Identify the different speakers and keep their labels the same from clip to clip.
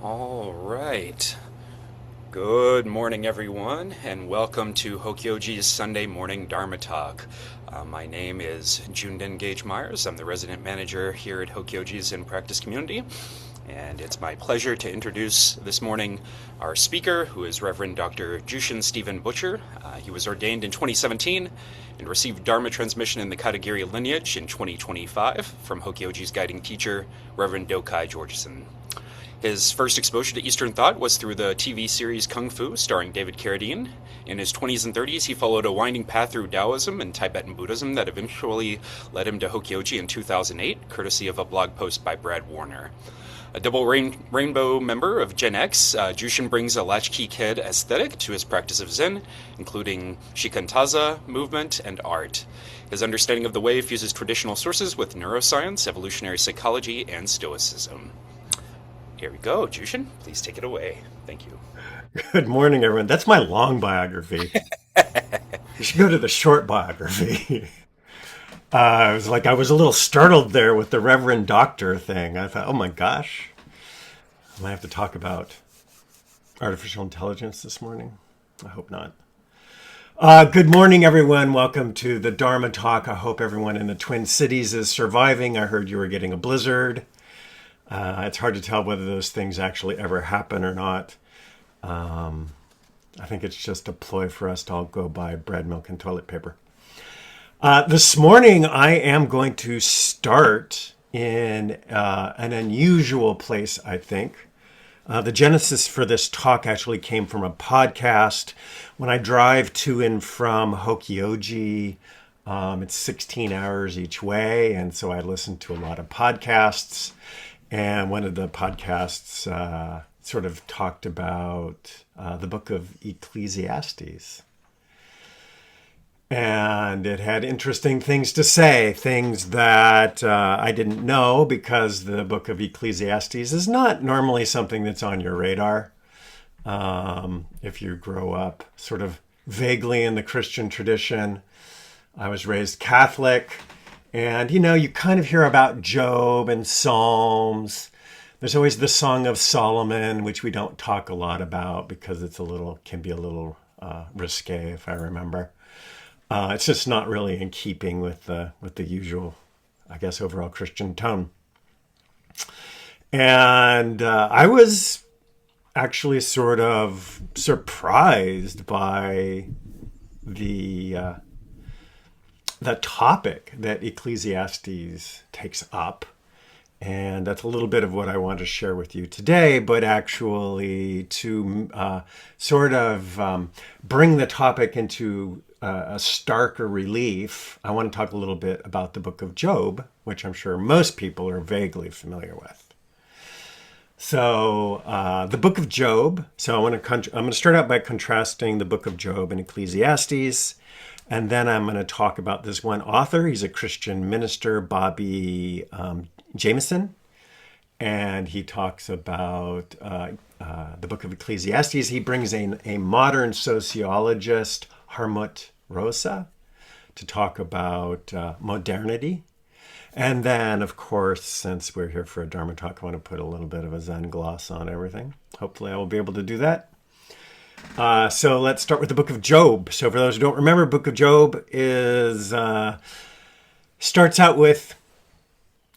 Speaker 1: All right. Good morning, everyone, and welcome to Hokyoji's Sunday morning Dharma talk. My name is Junden Gage Myers. I'm the resident manager here at Hokyoji's in practice community, and it's my pleasure to introduce this morning our speaker, who is Reverend Dr. Jushin Stephyn Butcher. He was ordained in 2017 and received Dharma transmission in the Katagiri lineage in 2025 from Hokyoji's guiding teacher, Reverend Dokai Georgesen. His first exposure to Eastern thought was through the TV series Kung Fu, starring David Carradine. In his 20s and 30s, he followed a winding path through Taoism and Tibetan Buddhism that eventually led him to Hokyoji in 2008, courtesy of a blog post by Brad Warner. A double rainbow member of Gen X, Jushin brings a latchkey kid aesthetic to his practice of Zen, including shikantaza, movement, and art. His understanding of the way fuses traditional sources with neuroscience, evolutionary psychology, and stoicism. Here we go. Jushin, please take it away. Thank you.
Speaker 2: Good morning, everyone. That's my long biography. You should go to the short biography. I was a little startled there with the Reverend Doctor thing. I thought, oh my gosh, I might have to talk about artificial intelligence this morning. I hope not. Good morning, everyone. Welcome to the Dharma talk. I hope everyone in the Twin Cities is surviving. I heard you were getting a blizzard. It's hard to tell whether those things actually ever happen or not. I think it's just a ploy for us to all go buy bread, milk, and toilet paper. This morning, I am going to start in an unusual place, I think. The genesis for this talk actually came from a podcast. When I drive to and from Hokyoji, it's 16 hours each way, and so I listen to a lot of podcasts. And one of the podcasts sort of talked about the book of Ecclesiastes. And it had interesting things to say, things that I didn't know, because the book of Ecclesiastes is not normally something that's on your radar. If you grow up sort of vaguely in the Christian tradition. I was raised Catholic. And, you kind of hear about Job and Psalms. There's always the Song of Solomon, which we don't talk a lot about because can be a little risque, if I remember. It's just not really in keeping with the usual, I guess, overall Christian tone. And I was actually sort of surprised by the topic that Ecclesiastes takes up. And that's a little bit of what I want to share with you today, but actually to bring the topic into a starker relief, I want to talk a little bit about the book of Job, which I'm sure most people are vaguely familiar with. So the book of Job, I'm going to start out by contrasting the book of Job and Ecclesiastes. And then I'm going to talk about this one author. He's a Christian minister, Bobby Jameson. And he talks about the book of Ecclesiastes. He brings a modern sociologist, Harmut Rosa, to talk about modernity. And then, of course, since we're here for a Dharma talk, I want to put a little bit of a Zen gloss on everything. Hopefully I will be able to do that. So let's start with the book of Job. So for those who don't remember, book of Job starts out with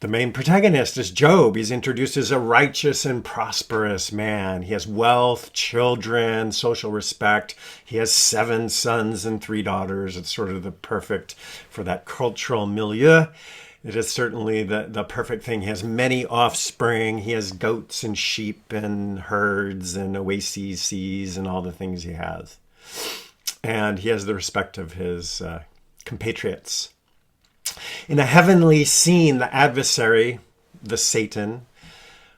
Speaker 2: the main protagonist is Job. He's introduced as a righteous and prosperous man. He has wealth, children, social respect. He has 7 sons and 3 daughters. It's sort of the perfect for that cultural milieu. It is certainly the perfect thing. He has many offspring. He has goats and sheep and herds and oases, seas, and all the things he has. And he has the respect of his compatriots. In a heavenly scene, the adversary, the Satan,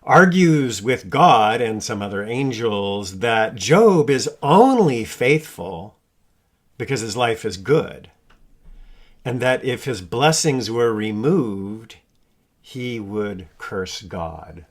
Speaker 2: argues with God and some other angels that Job is only faithful because his life is good. And that if his blessings were removed, he would curse God.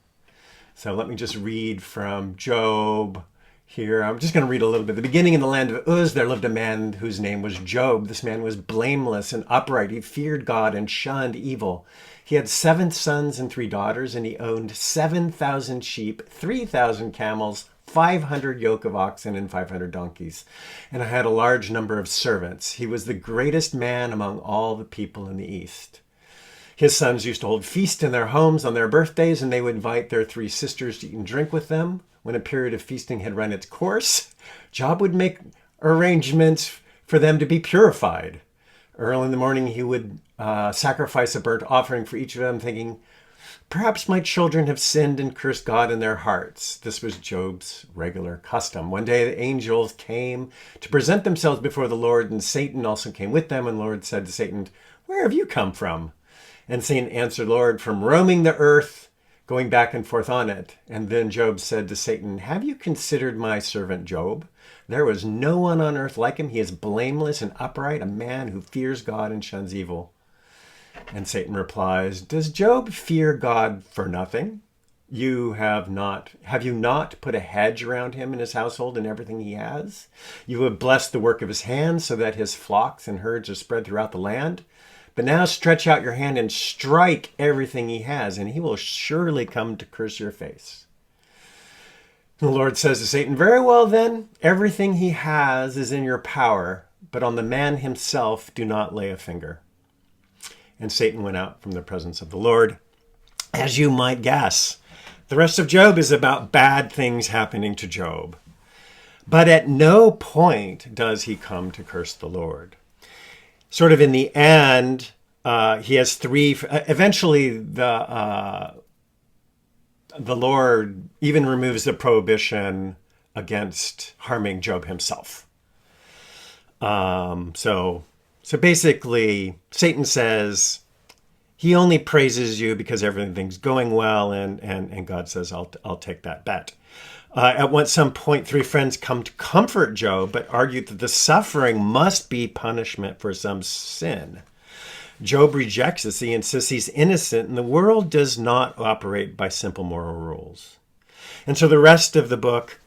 Speaker 2: So let me just read from Job here. I'm just going to read a little bit. At the beginning, in the land of Uz, there lived a man whose name was Job. This man was blameless and upright. He feared God and shunned evil. He had 7 sons and 3 daughters, and he owned 7,000 sheep, 3,000 camels, 500 yoke of oxen, and 500 donkeys. And I had a large number of servants. He was the greatest man among all the people in the East. His sons used to hold feasts in their homes on their birthdays, and they would invite their 3 sisters to eat and drink with them. When a period of feasting had run its course, Job would make arrangements for them to be purified. Early in the morning, he would sacrifice a burnt offering for each of them, thinking, perhaps my children have sinned and cursed God in their hearts. This was Job's regular custom. One day, the angels came to present themselves before the Lord, and Satan also came with them. And the Lord said to Satan, where have you come from? And Satan answered, Lord, from roaming the earth, going back and forth on it. And then Job said to Satan, have you considered my servant Job? There was no one on earth like him. He is blameless and upright, a man who fears God and shuns evil. And Satan replies, does Job fear God for nothing? Have you not put a hedge around him and his household and everything he has? You have blessed the work of his hands so that his flocks and herds are spread throughout the land. But now stretch out your hand and strike everything he has, and he will surely come to curse your face. The Lord says to Satan, very well then, everything he has is in your power, but on the man himself do not lay a finger. And Satan went out from the presence of the Lord. As you might guess, the rest of Job is about bad things happening to Job. But at no point does he come to curse the Lord. Sort of in the end, he has 3. Eventually, the Lord even removes the prohibition against harming Job himself. So basically, Satan says he only praises you because everything's going well, and God says, I'll take that bet. At some point, 3 friends come to comfort Job, but argue that the suffering must be punishment for some sin. Job rejects this. He insists he's innocent, and the world does not operate by simple moral rules. And so the rest of the book,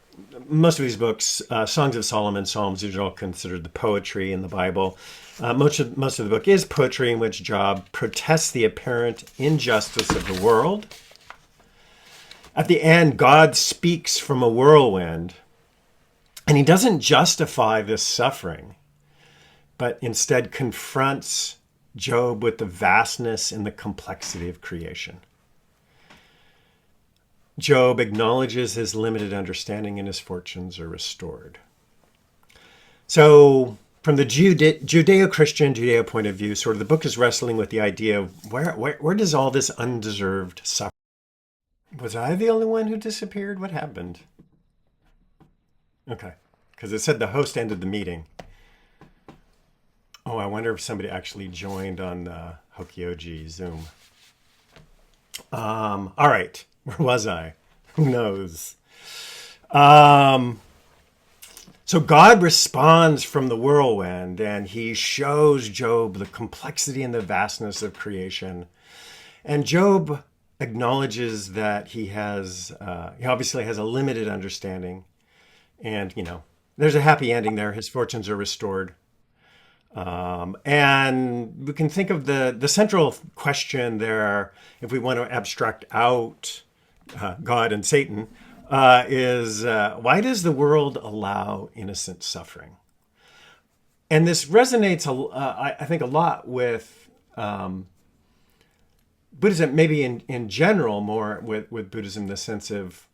Speaker 2: most of these books, Songs of Solomon, Psalms, these are all considered the poetry in the Bible. Most of the book is poetry in which Job protests the apparent injustice of the world. At the end, God speaks from a whirlwind, and he doesn't justify this suffering, but instead confronts Job with the vastness and the complexity of creation. Job acknowledges his limited understanding, and his fortunes are restored. So, from the Judeo-Christian, Judeo point of view, sort of the book is wrestling with the idea of where does all this undeserved suffering? Was I the only one who disappeared? What happened? Okay, because it said the host ended the meeting. Oh, I wonder if somebody actually joined on the Hokyoji Zoom. All right, where was I? Who knows? So God responds from the whirlwind, and he shows Job the complexity and the vastness of creation. And Job acknowledges that he obviously has a limited understanding, and there's a happy ending there. His fortunes are restored, and we can think of the central question there, if we want to abstract out God and Satan, is why does the world allow innocent suffering? And this resonates, I think, a lot with Buddhism, maybe in general, more with Buddhism, the sense of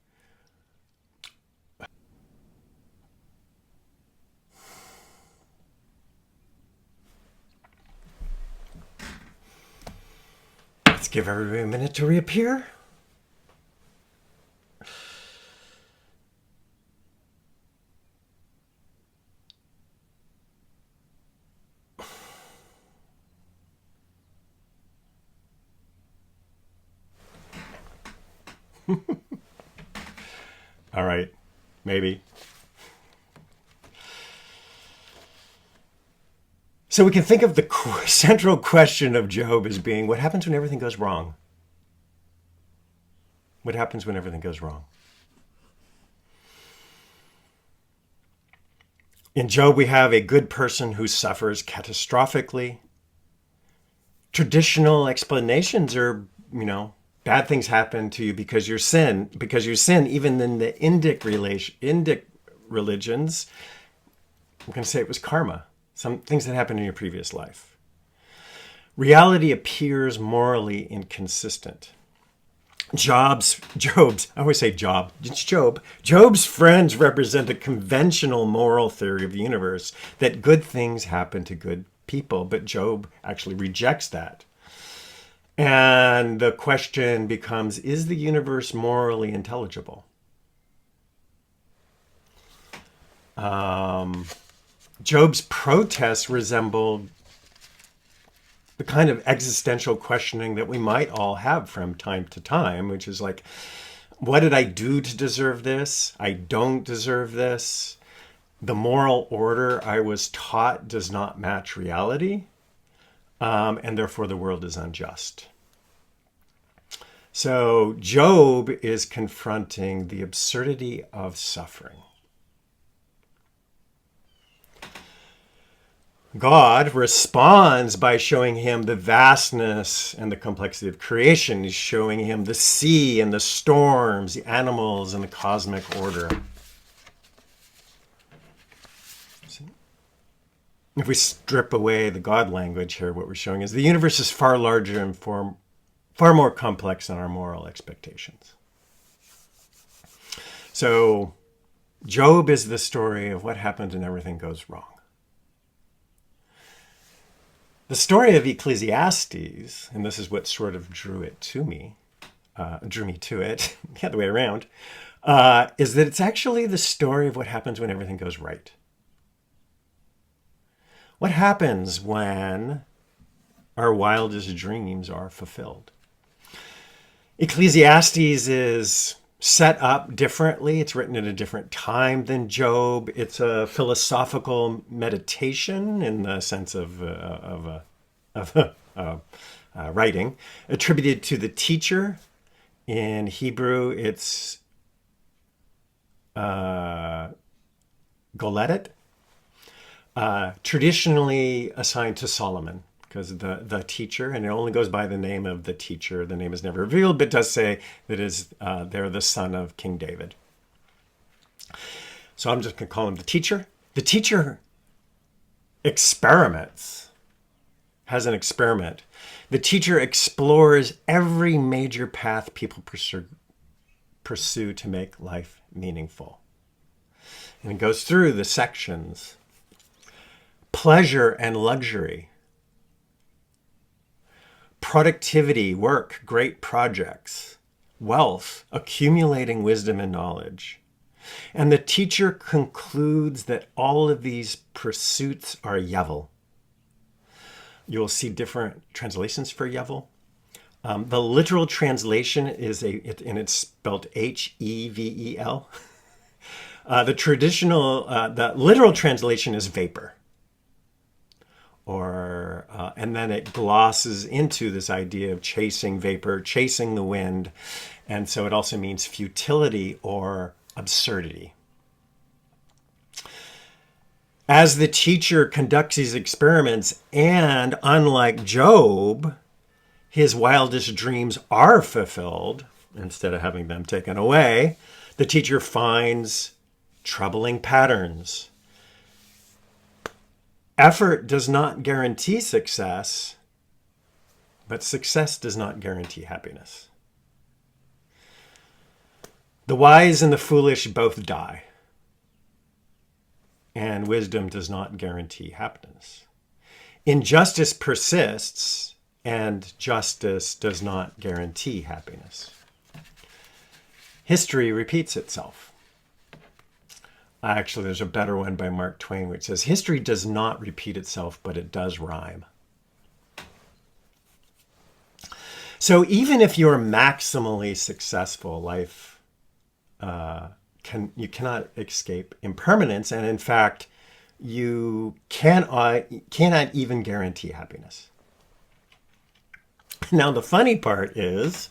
Speaker 2: let's give everybody a minute to reappear. All right, maybe. So we can think of the central question of Job as being, what happens when everything goes wrong? What happens when everything goes wrong? In Job, we have a good person who suffers catastrophically. Traditional explanations are, bad things happen to you because you sin. Even in the Indic religions, I'm going to say it was karma, some things that happened in your previous life. Reality appears morally inconsistent. Job's friends represent a conventional moral theory of the universe that good things happen to good people, but Job actually rejects that. And the question becomes, is the universe morally intelligible? Job's protests resembled the kind of existential questioning that we might all have from time to time, which is like, what did I do to deserve this? I don't deserve this. The moral order I was taught does not match reality, and therefore the world is unjust. So Job is confronting the absurdity of suffering. God responds by showing him the vastness and the complexity of creation. He's showing him the sea and the storms, the animals and the cosmic order. If we strip away the God language here, what we're showing is the universe is far larger and far more complex than our moral expectations. So Job is the story of what happens when everything goes wrong. The story of Ecclesiastes, and this is what sort of drew me to it, the other way around, is that it's actually the story of what happens when everything goes right. What happens when our wildest dreams are fulfilled? Ecclesiastes is set up differently. It's written at a different time than Job. It's a philosophical meditation in the sense of writing, attributed to the teacher. In Hebrew, it's Goledet, traditionally assigned to Solomon, because the teacher, and it only goes by the name of the teacher. The name is never revealed, but does say that they're the son of King David. So I'm just going to call him the teacher. The teacher has an experiment. The teacher explores every major path people pursue to make life meaningful. And it goes through the sections. Pleasure and luxury. Productivity, work, great projects, wealth, accumulating wisdom and knowledge. And the teacher concludes that all of these pursuits are Yevel. You'll see different translations for Yevel. The literal translation is and it's spelled Hevel. The literal translation is vapor. And then it glosses into this idea of chasing vapor, chasing the wind. And so it also means futility or absurdity. As the teacher conducts these experiments, and unlike Job, his wildest dreams are fulfilled instead of having them taken away, the teacher finds troubling patterns. Effort does not guarantee success, but success does not guarantee happiness. The wise and the foolish both die, and wisdom does not guarantee happiness. Injustice persists, and justice does not guarantee happiness. History repeats itself. Actually, there's a better one by Mark Twain which says, history does not repeat itself, but it does rhyme. So even if you're maximally successful, life, you cannot escape impermanence. And in fact, you cannot even guarantee happiness. Now, the funny part is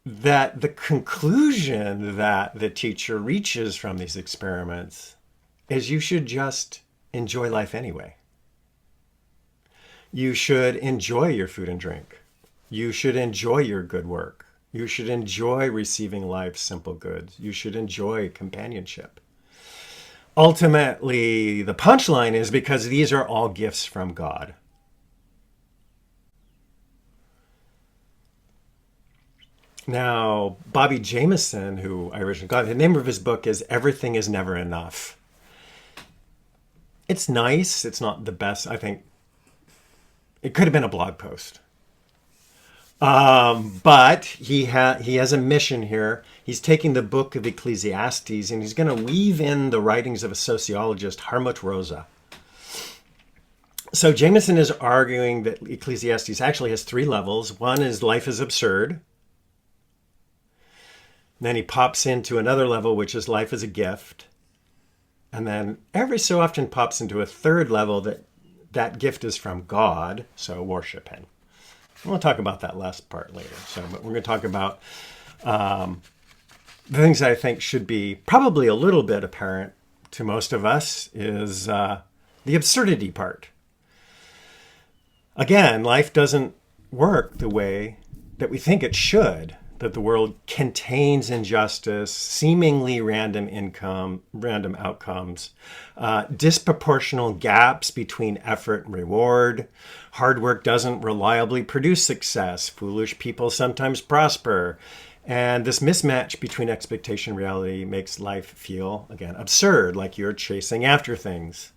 Speaker 2: that the conclusion that the teacher reaches from these experiments is you should just enjoy life anyway. You should enjoy your food and drink. You should enjoy your good work. You should enjoy receiving life's simple goods. You should enjoy companionship. Ultimately, the punchline is because these are all gifts from God. Now, Bobby Jameson, who I originally got, the name of his book is Everything is Never Enough. It's nice. It's not the best. I think it could have been a blog post. But he has a mission here. He's taking the book of Ecclesiastes and he's going to weave in the writings of a sociologist, Harmut Rosa. So Jameson is arguing that Ecclesiastes actually has 3 levels. One is life is absurd. Then he pops into another level, which is life is a gift. And then every so often pops into a 3rd level that gift is from God, so worship him. We'll talk about that last part later. But we're going to talk about the things that I think should be probably a little bit apparent to most of us is the absurdity part. Again, life doesn't work the way that we think it should. That the world contains injustice, seemingly random outcomes, disproportional gaps between effort and reward. Hard work doesn't reliably produce success. Foolish people sometimes prosper. And this mismatch between expectation and reality makes life feel, again, absurd, like you're chasing after things.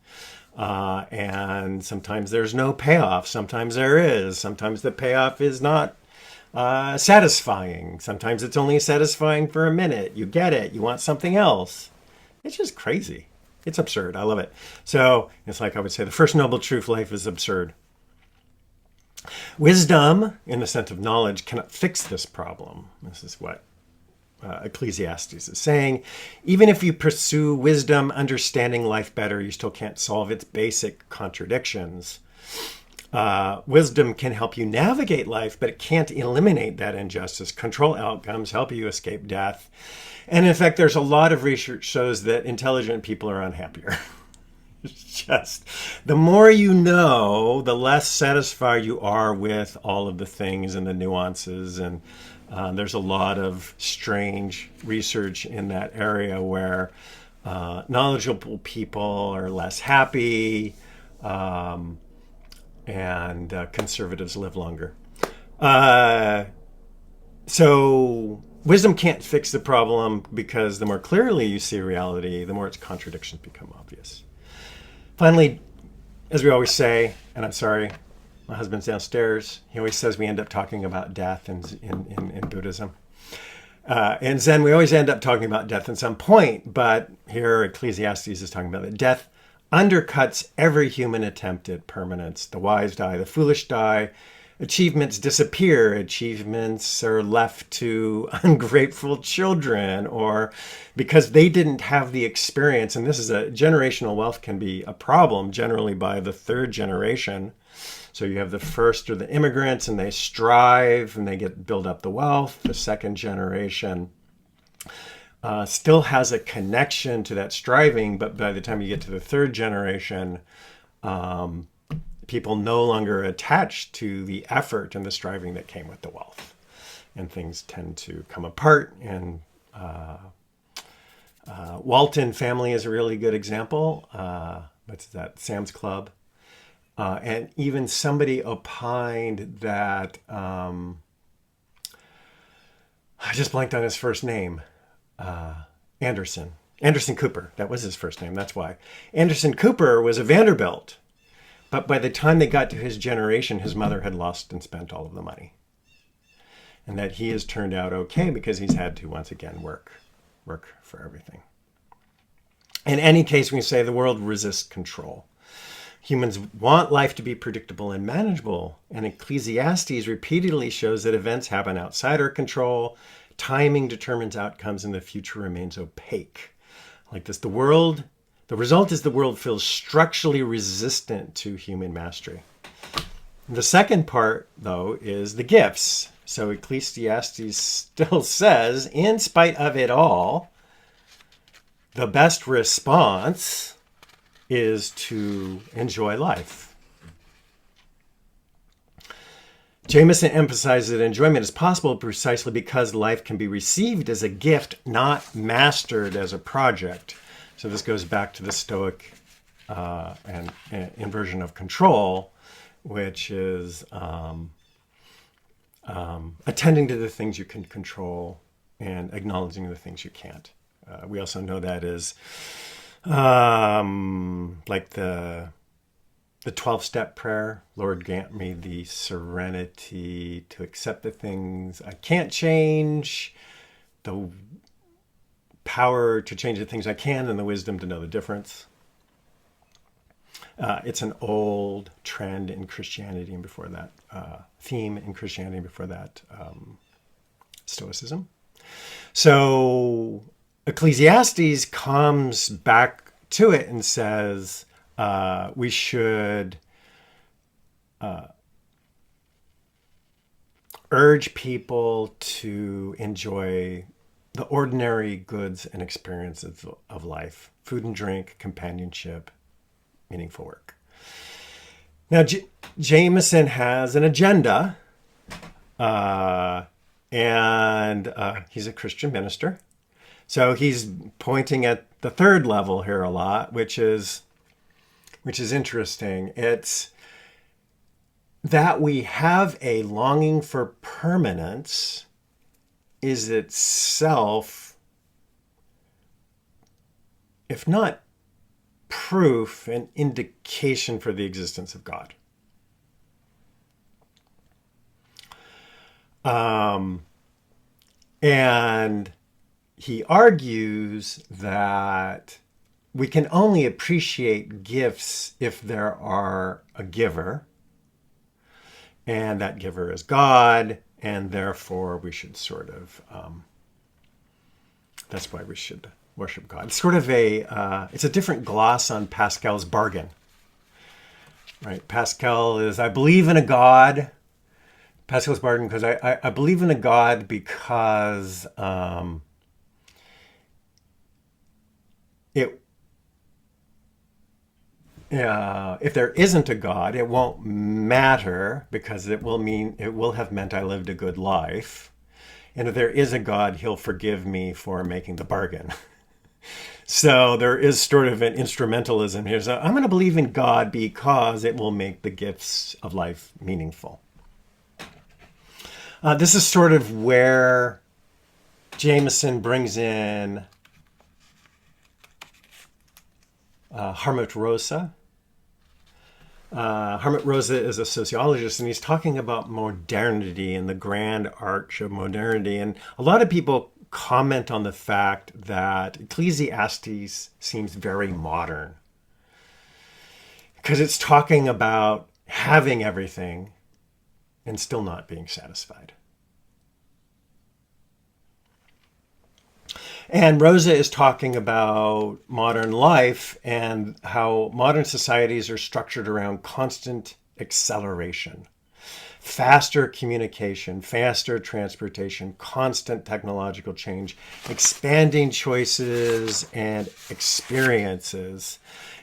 Speaker 2: And sometimes there's no payoff. Sometimes there is. Sometimes the payoff is not satisfying. Sometimes it's only satisfying for a minute. You get it. You want something else. It's just crazy. It's absurd. I love it. So it's like I would say the first noble truth, life is absurd. Wisdom, in the sense of knowledge, cannot fix this problem. This is what Ecclesiastes is saying. Even if you pursue wisdom, understanding life better, you still can't solve its basic contradictions. Wisdom can help you navigate life, but it can't eliminate that injustice, control outcomes, help you escape death. And in fact, there's a lot of research shows that intelligent people are unhappier. It's just the more you know, the less satisfied you are with all of the things and the nuances. And there's a lot of strange research in that area where knowledgeable people are less happy. And conservatives live longer. So wisdom can't fix the problem because the more clearly you see reality, the more its contradictions become obvious. Finally, as we always say, and I'm sorry, my husband's downstairs. He always says we end up talking about death in Buddhism. In Zen, we always end up talking about death at some point, but here Ecclesiastes is talking about that death undercuts every human attempt at permanence. The wise die, the foolish die, achievements disappear, achievements are left to ungrateful children, or because they didn't have the experience, and this is generational wealth can be a problem generally by the 3rd generation. So you have the first or the immigrants and they strive and they build up the wealth. The 2nd generation still has a connection to that striving, but by the time you get to the 3rd generation, people no longer attach to the effort and the striving that came with the wealth. And things tend to come apart. And Walton family is a really good example. What's that? Sam's Club. And even somebody opined that, I just blanked on his first name. Anderson Cooper. That was his first name. That's why. Anderson Cooper was a Vanderbilt. But by the time they got to his generation, his mother had lost and spent all of the money. And that he has turned out okay because he's had to, once again, work for everything. In any case, we say the world resists control. Humans want life to be predictable and manageable. And Ecclesiastes repeatedly shows that events happen outside our control. Timing determines outcomes and the future remains opaque. Like this, the result is the world feels structurally resistant to human mastery. The second part, though, is the gifts. So Ecclesiastes still says, in spite of it all, the best response is to enjoy life. Jameson emphasizes that enjoyment is possible precisely because life can be received as a gift, not mastered as a project. So this goes back to the Stoic and inversion of control, which is attending to the things you can control and acknowledging the things you can't. We also know that as like the 12-step prayer. Lord, grant me the serenity to accept the things I can't change, the power to change the things I can, and the wisdom to know the difference. It's an old trend in Christianity, and before that, theme in Christianity, before that, Stoicism. So Ecclesiastes comes back to it and says we should urge people to enjoy the ordinary goods and experiences of life: food and drink, companionship, meaningful work. Now, Jameson has an agenda, and he's a Christian minister. So he's pointing at the third level here a lot, which is interesting. It's that we have a longing for permanence is itself, if not proof, an indication for the existence of God. And he argues that we can only appreciate gifts if there are a giver, and that giver is God, and therefore we should sort of, that's why we should worship God. It's sort of it's a different gloss on Pascal's bargain, right? Pascal is, I believe in a God. Pascal's bargain, because I believe in a God because if there isn't a God, it won't matter because it will have meant I lived a good life. And if there is a God, he'll forgive me for making the bargain. So there is sort of an instrumentalism here. So I'm going to believe in God because it will make the gifts of life meaningful. This is sort of where Jameson brings in Harmut Rosa. Harmut Rosa is a sociologist, and he's talking about modernity and the grand arch of modernity. And a lot of people comment on the fact that Ecclesiastes seems very modern because it's talking about having everything and still not being satisfied. And Rosa is talking about modern life and how modern societies are structured around constant acceleration, faster communication, faster transportation, constant technological change, expanding choices and experiences,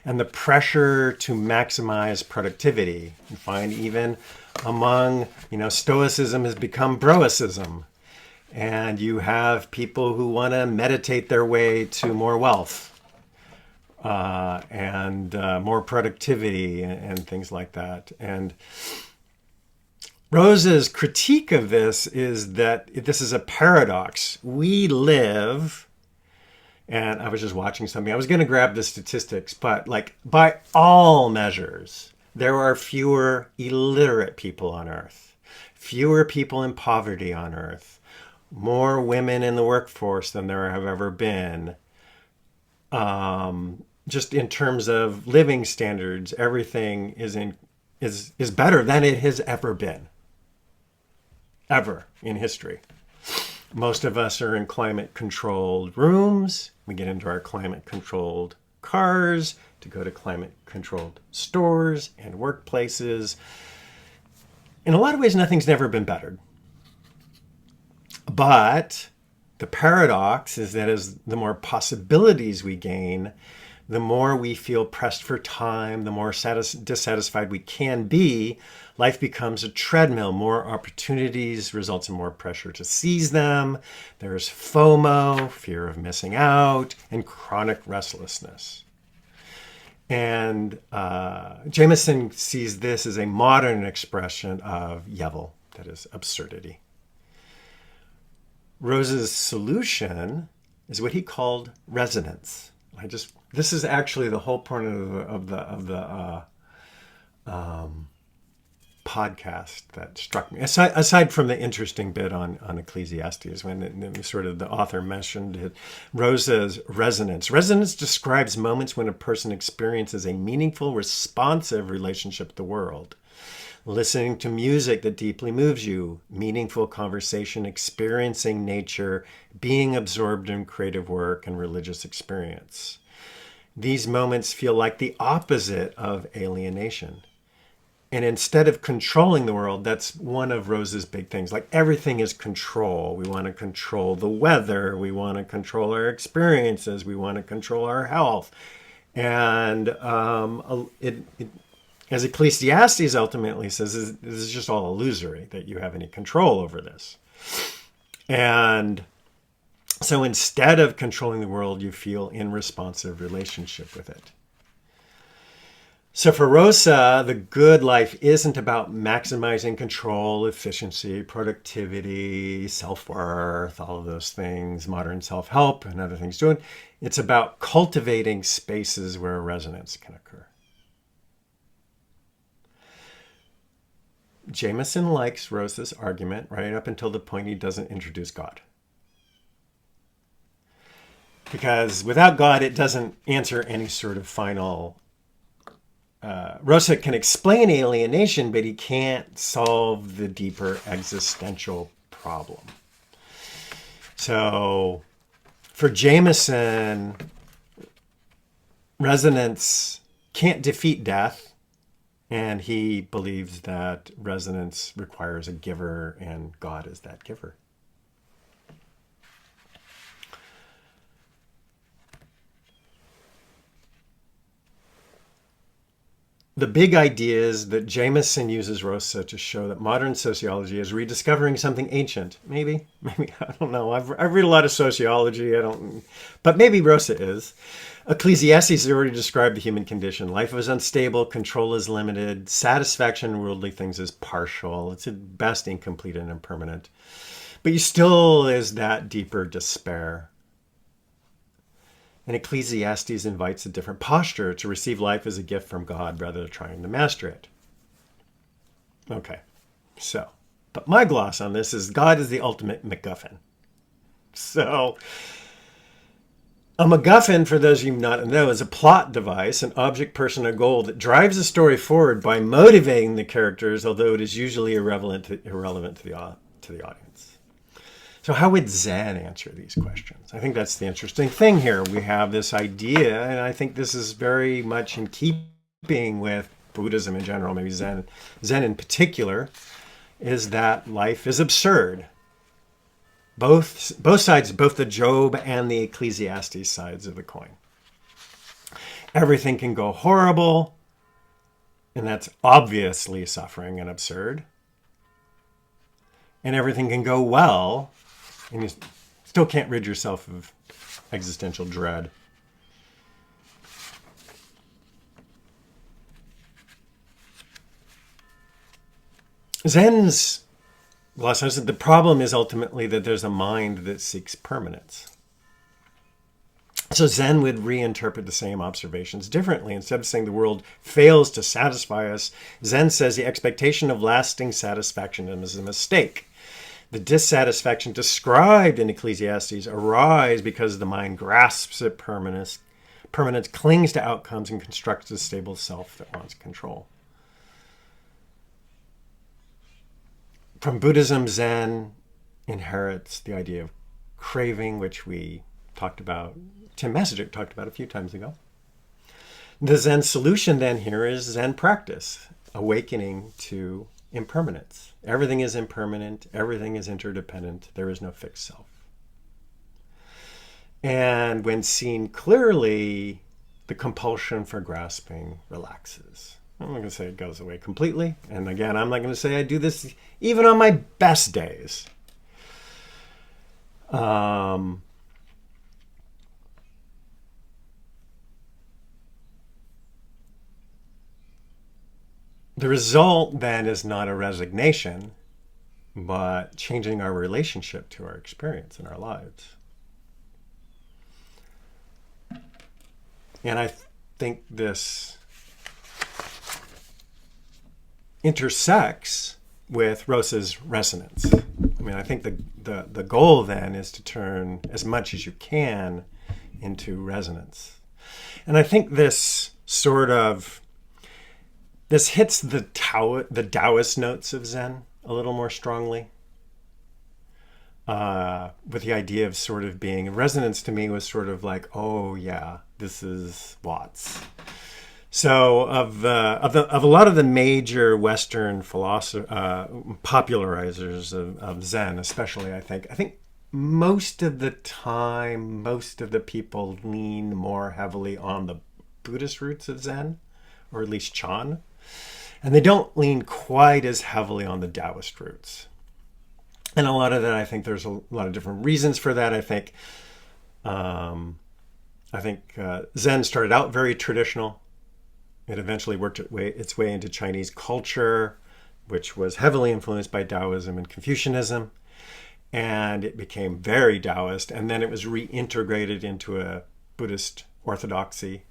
Speaker 2: and the pressure to maximize productivity. You find even among, Stoicism has become Broicism. And you have people who want to meditate their way to more wealth and more productivity and things like that. And Rosa's critique of this is that this is a paradox. We live, and I was just watching something. I was going to grab the statistics, but like by all measures, there are fewer illiterate people on Earth, fewer people in poverty on Earth, more women in the workforce than there have ever been. Just in terms of living standards, everything is better than it has ever been, ever in history. Most of us are in climate-controlled rooms. We get into our climate-controlled cars to go to climate-controlled stores and workplaces. In a lot of ways, nothing's never been bettered. But the paradox is that as the more possibilities we gain, The more we feel pressed for time, the more dissatisfied we can be. Life becomes a treadmill. More opportunities results in more pressure to seize them. There's FOMO, fear of missing out, and chronic restlessness. And Jameson sees this as a modern expression of Yevel, that is absurdity. Rose's solution is what he called resonance. This is actually the whole point of the podcast that struck me. Aside from the interesting bit on Ecclesiastes, when sort of the author mentioned it, Rose's resonance. Resonance describes moments when a person experiences a meaningful, responsive relationship with the world. Listening to music that deeply moves you, meaningful conversation, experiencing nature, being absorbed in creative work and religious experience. These moments feel like the opposite of alienation. And instead of controlling the world, that's one of Rose's big things. Like everything is control. We want to control the weather. We want to control our experiences. We want to control our health. And as Ecclesiastes ultimately says, this is just all illusory, that you have any control over this. And so instead of controlling the world, you feel in responsive relationship with it. So for Rosa, the good life isn't about maximizing control, efficiency, productivity, self-worth, all of those things, modern self-help and other things doing. It's about cultivating spaces where resonance can occur. Jameson likes Rose's argument right up until the point he doesn't introduce God. Because without God, it doesn't answer any sort of final... Rosa can explain alienation, but he can't solve the deeper existential problem. So for Jameson, resonance can't defeat death. And he believes that resonance requires a giver, and God is that giver. The big ideas that Jameson uses Rosa to show that modern sociology is rediscovering something ancient. Maybe, I don't know. I've read a lot of sociology. But maybe Rosa is. Ecclesiastes has already described the human condition. Life is unstable, control is limited, satisfaction in worldly things is partial. It's at best incomplete and impermanent. But you still is that deeper despair. And Ecclesiastes invites a different posture, to receive life as a gift from God rather than trying to master it. Okay, but my gloss on this is God is the ultimate MacGuffin. So, a MacGuffin, for those of you who not know, is a plot device, an object, person, or goal that drives the story forward by motivating the characters, although it is usually irrelevant to the audience. So how would Zen answer these questions? I think that's the interesting thing here. We have this idea, and I think this is very much in keeping with Buddhism in general, maybe Zen in particular, is that life is absurd. Both sides, both the Job and the Ecclesiastes sides of the coin. Everything can go horrible, and that's obviously suffering and absurd. And everything can go well, and you still can't rid yourself of existential dread. Zen's lesson is that the problem is ultimately that there's a mind that seeks permanence. So Zen would reinterpret the same observations differently. Instead of saying the world fails to satisfy us, Zen says the expectation of lasting satisfaction is a mistake. The dissatisfaction described in Ecclesiastes arises because the mind grasps at permanence, clings to outcomes, and constructs a stable self that wants control. From Buddhism, Zen inherits the idea of craving, which we talked about, Tim Messinger talked about a few times ago. The Zen solution then here is Zen practice, awakening to impermanence. Everything is impermanent. Everything is interdependent. There is no fixed self. And when seen clearly, the compulsion for grasping relaxes. I'm not going to say it goes away completely. And again, I'm not going to say I do this even on my best days. The result then is not a resignation, but changing our relationship to our experience in our lives. And I think this intersects with Rosa's resonance. I mean, I think the goal then is to turn as much as you can into resonance. And I think this hits the Taoist notes of Zen a little more strongly. With the idea of sort of being resonance to me was sort of like, oh yeah, this is Watts. So of a lot of the major Western popularizers of Zen, especially, I think most of the time, most of the people lean more heavily on the Buddhist roots of Zen, or at least Chan, and they don't lean quite as heavily on the Taoist roots. And a lot of that, I think there's a lot of different reasons for that. I think Zen started out very traditional. It eventually worked its way into Chinese culture, which was heavily influenced by Taoism and Confucianism. And it became very Taoist. And then it was reintegrated into a Buddhist orthodoxy.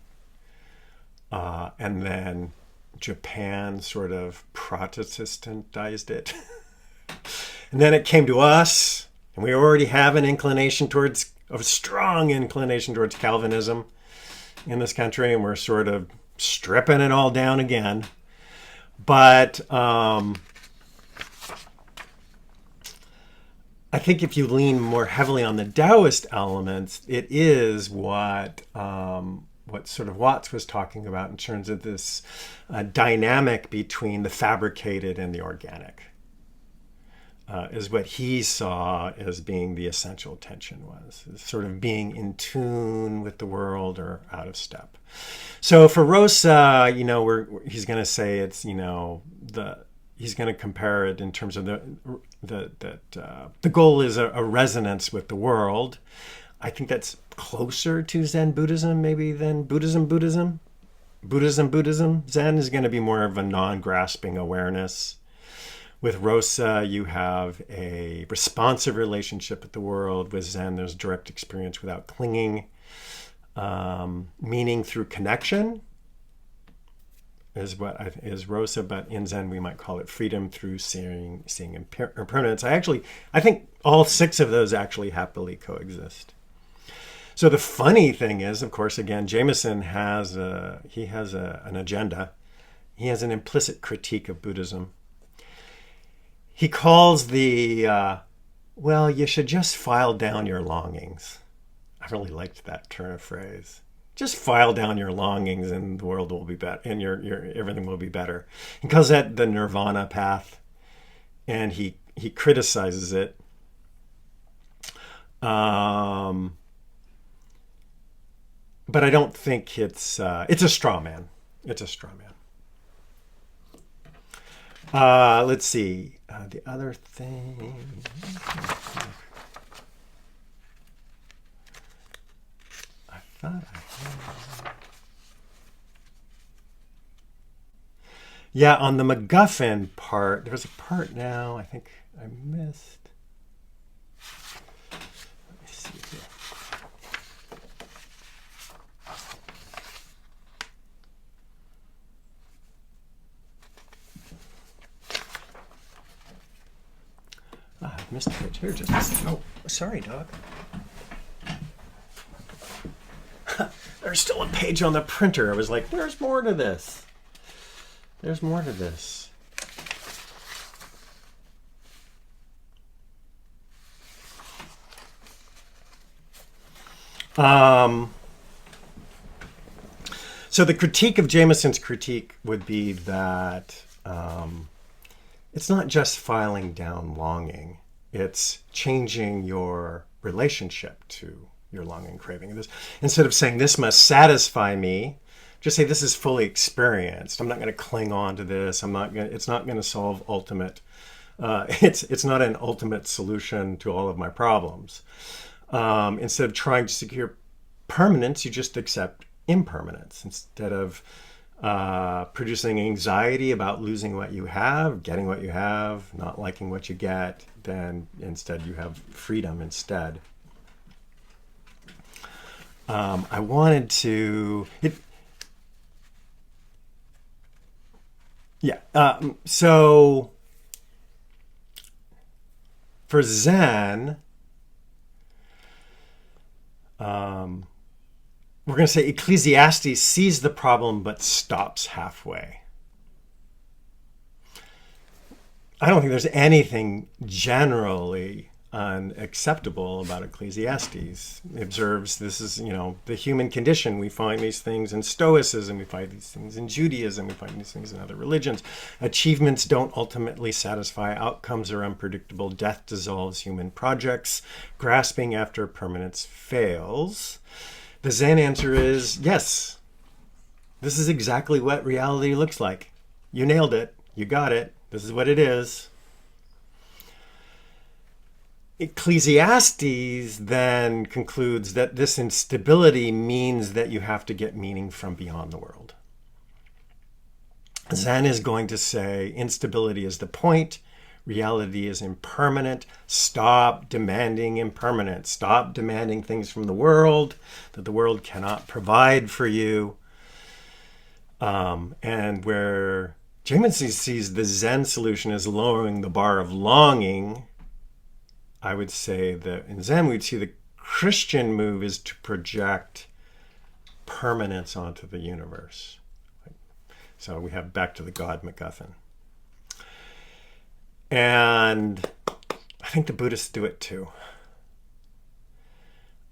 Speaker 2: And then Japan sort of Protestantized it. And then it came to us, and we already have a strong inclination towards Calvinism in this country, and we're sort of stripping it all down again. But I think if you lean more heavily on the Taoist elements, it is what sort of Watts was talking about in terms of this dynamic between the fabricated and the organic. Is what he saw as being the essential tension was, sort of being in tune with the world or out of step. So for Rosa, he's going to say it's, he's going to compare it in terms of the goal is a resonance with the world. I think that's closer to Zen Buddhism maybe than Buddhism. Zen is going to be more of a non-grasping awareness. With Rosa, you have a responsive relationship with the world. With Zen, there's direct experience without clinging. Meaning through connection is Rosa, but in Zen we might call it freedom through seeing impermanence. I think all six of those actually happily coexist. So the funny thing is, of course, again, Jameson has an agenda. He has an implicit critique of Buddhism. He calls you should just file down your longings. I really liked that turn of phrase. Just file down your longings and the world will be better, and your everything will be better. He calls that the nirvana path, and he criticizes it. But I don't think it's a straw man. It's a straw man. Let's see. The other thing. I thought I had. Yeah, on the MacGuffin part, there was a part now I think I missed. Let me see here. I missed a page. Here, just a second. Oh, sorry, dog. There's still a page on the printer. I was like, there's more to this. There's more to this. So the critique of Jameson's critique would be that it's not just filing down longing. It's changing your relationship to your longing, craving. This, instead of saying this must satisfy me, just say this is fully experienced. I'm not going to cling on to this. It's not going to solve ultimate. It's not an ultimate solution to all of my problems. Instead of trying to secure permanence, you just accept impermanence. Instead of producing anxiety about losing what you have, getting what you have, not liking what you get, then instead you have freedom instead. I wanted to... So for Zen, we're going to say Ecclesiastes sees the problem but stops halfway. I don't think there's anything generally unacceptable about Ecclesiastes. It observes this is, the human condition. We find these things in Stoicism, we find these things in Judaism, we find these things in other religions. Achievements don't ultimately satisfy, outcomes are unpredictable, death dissolves human projects, grasping after permanence fails. The Zen answer is yes. This is exactly what reality looks like. You nailed it. You got it. This is what it is. Ecclesiastes then concludes that this instability means that you have to get meaning from beyond the world. Zen is going to say instability is the point. Reality is impermanent. Stop demanding impermanence. Stop demanding things from the world that the world cannot provide for you. And where Jameson sees the Zen solution as lowering the bar of longing, I would say that in Zen we'd see the Christian move is to project permanence onto the universe. So we have back to the God MacGuffin. And I think the Buddhists do it too.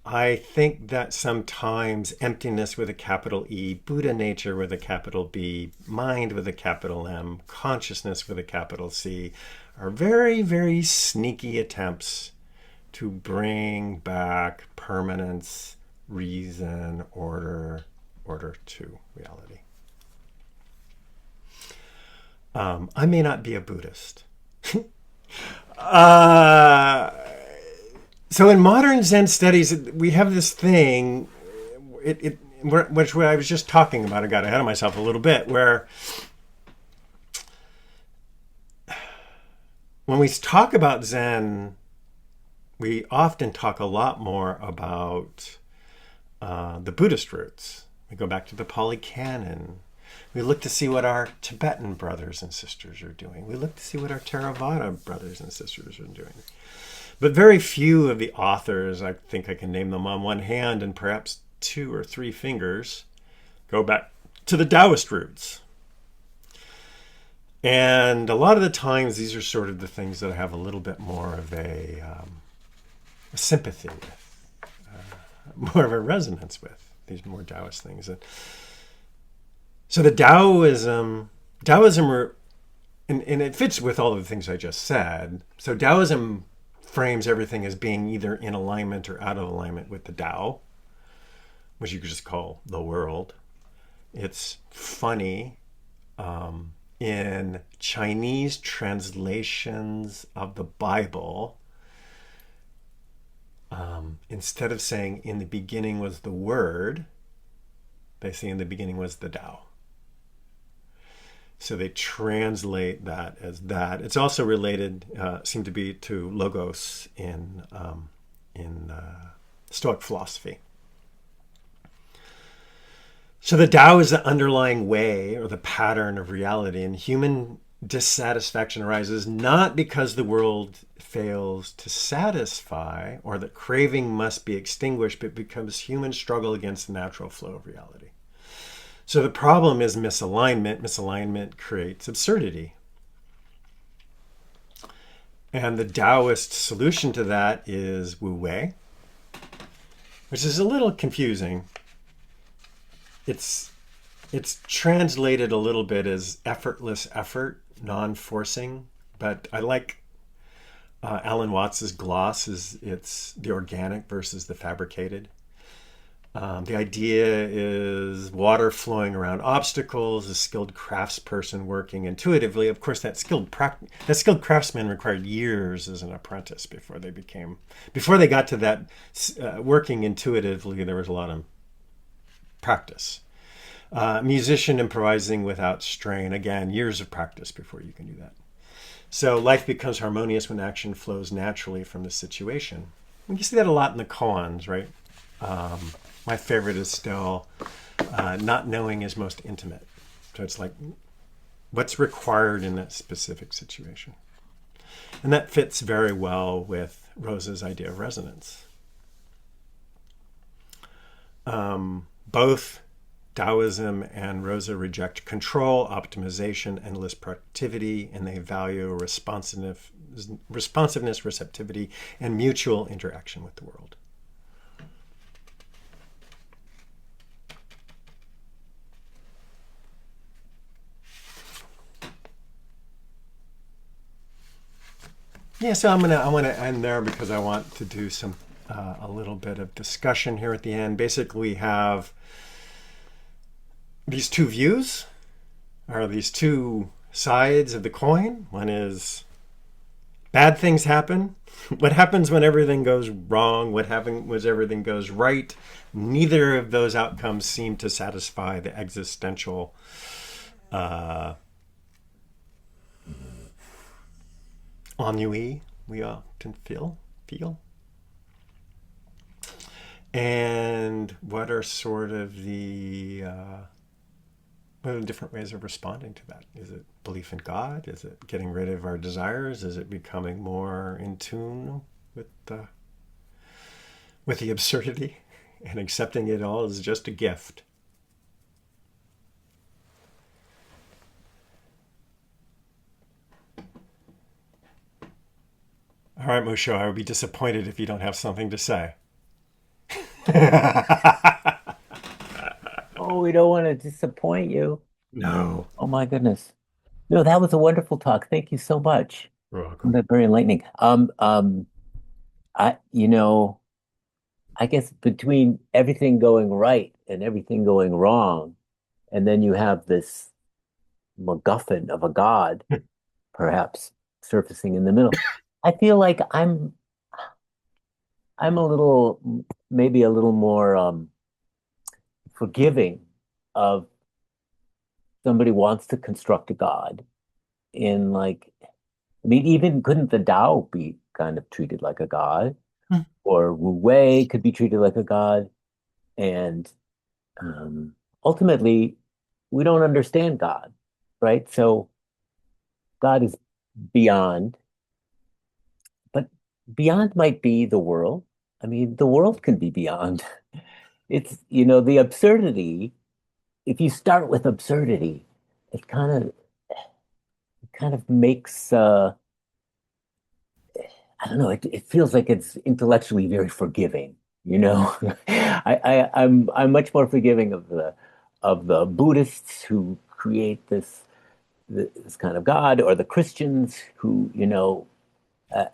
Speaker 2: I think that sometimes emptiness with a capital E, Buddha nature with a capital B, mind with a capital M, consciousness with a capital C, are very, very sneaky attempts to bring back permanence, reason, order to reality. I may not be a Buddhist. So in modern Zen studies, we have this thing, which I was just talking about, I got ahead of myself a little bit, where when we talk about Zen, we often talk a lot more about the Buddhist roots. We go back to the Pali Canon. We look to see what our Tibetan brothers and sisters are doing. We look to see what our Theravada brothers and sisters are doing. But very few of the authors, I think I can name them on one hand and perhaps 2 or 3 fingers, go back to the Taoist roots. And a lot of the times, these are sort of the things that I have a little bit more of a sympathy with, more of a resonance with, these more Taoist things. So the Taoism, and it fits with all of the things I just said. So Taoism frames everything as being either in alignment or out of alignment with the Tao, which you could just call the world. It's funny, in Chinese translations of the Bible, instead of saying in the beginning was the Word, they say in the beginning was the Tao. So they translate that as that. It's also related, seemed to be, to logos in Stoic philosophy. So the Tao is the underlying way or the pattern of reality, and human dissatisfaction arises not because the world fails to satisfy or that craving must be extinguished, but because humans struggle against the natural flow of reality. So the problem is misalignment. Misalignment creates absurdity. And the Taoist solution to that is Wu Wei, which is a little confusing. It's translated a little bit as effortless effort, non-forcing, but I like Alan Watts's gloss is it's the organic versus the fabricated. The idea is water flowing around obstacles, a skilled craftsperson working intuitively. Of course, that skilled craftsman required years as an apprentice before they got to that working intuitively. There was a lot of practice. Musician improvising without strain. Again, years of practice before you can do that. So life becomes harmonious when action flows naturally from the situation. You see that a lot in the koans, right? My favorite is still not knowing is most intimate. So it's like what's required in that specific situation. And that fits very well with Rosa's idea of resonance. Both Taoism and Rosa reject control, optimization, endless productivity, and they value responsiveness, receptivity, and mutual interaction with the world. Yeah, so I'm gonna end there because I want to do some a little bit of discussion here at the end. Basically, we have these two views, or these two sides of the coin. One is bad things happen. What happens when everything goes wrong? What happens when everything goes right? Neither of those outcomes seem to satisfy the existential ennui we often feel. And what are sort of the what are different ways of responding to that? Is it belief in God? Is it getting rid of our desires? Is it becoming more in tune with the absurdity and accepting it all as just a gift? All right, Musho, I would be disappointed if you don't have something to say.
Speaker 3: Oh, we don't want to disappoint you.
Speaker 2: No.
Speaker 3: Oh my goodness. No, that was a wonderful talk. Thank you so much.
Speaker 2: You're welcome.
Speaker 3: That's very enlightening. I, I guess between everything going right and everything going wrong, and then you have this MacGuffin of a God, perhaps surfacing in the middle. I feel like I'm a little, maybe a little more forgiving of somebody wants to construct a God in like, I mean, even couldn't the Tao be kind of treated like a God, or Wu Wei could be treated like a God, and um, ultimately, we don't understand God, right? So God is beyond, but beyond might be the world. I mean, the world can be beyond. It's, the absurdity. If you start with absurdity, it kind of makes I don't know, it feels like it's intellectually very forgiving, you know. I'm much more forgiving of the Buddhists who create this kind of God, or the Christians who, uh,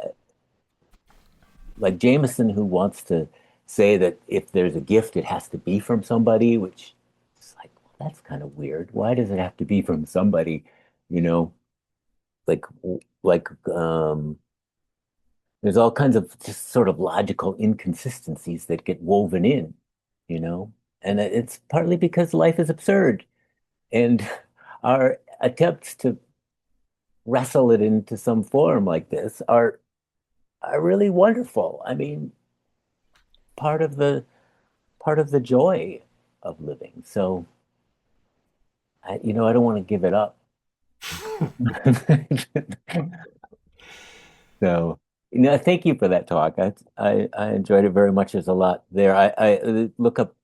Speaker 3: like Jameson, who wants to say that if there's a gift, it has to be from somebody, which is like, well, that's kind of weird. Why does it have to be from somebody? You know, like like there's all kinds of just sort of logical inconsistencies that get woven in, you know, and it's partly because life is absurd, and our attempts to wrestle it into some form like this are really wonderful. I mean, part of the part of the joy of living. So I don't want to give it up. So, thank you for that talk. I enjoyed it very much. There's a lot there. I look up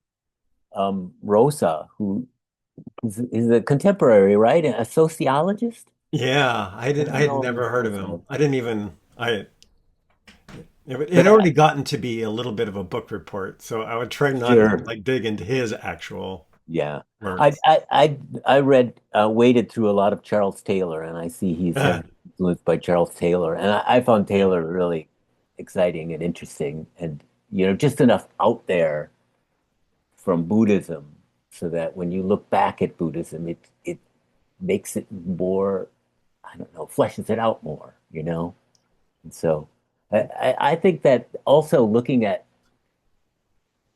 Speaker 3: Rosa, who is a contemporary, right? A sociologist.
Speaker 2: Yeah,
Speaker 3: I
Speaker 2: I
Speaker 3: don't
Speaker 2: had
Speaker 3: know
Speaker 2: never heard of him.
Speaker 3: Rosa,
Speaker 2: I didn't even I it
Speaker 3: but
Speaker 2: had already gotten to be a little bit of a book report, so I would try not to
Speaker 3: sure,
Speaker 2: like dig into his actual
Speaker 3: yeah. I
Speaker 2: works.
Speaker 3: I I I read waded through a lot of Charles Taylor, and I see he's had influenced by Charles Taylor, and I found Taylor really exciting and interesting, and just enough out there from Buddhism so that when you look back at Buddhism, it makes it more, I don't know, fleshes it out more, And so I think that also looking at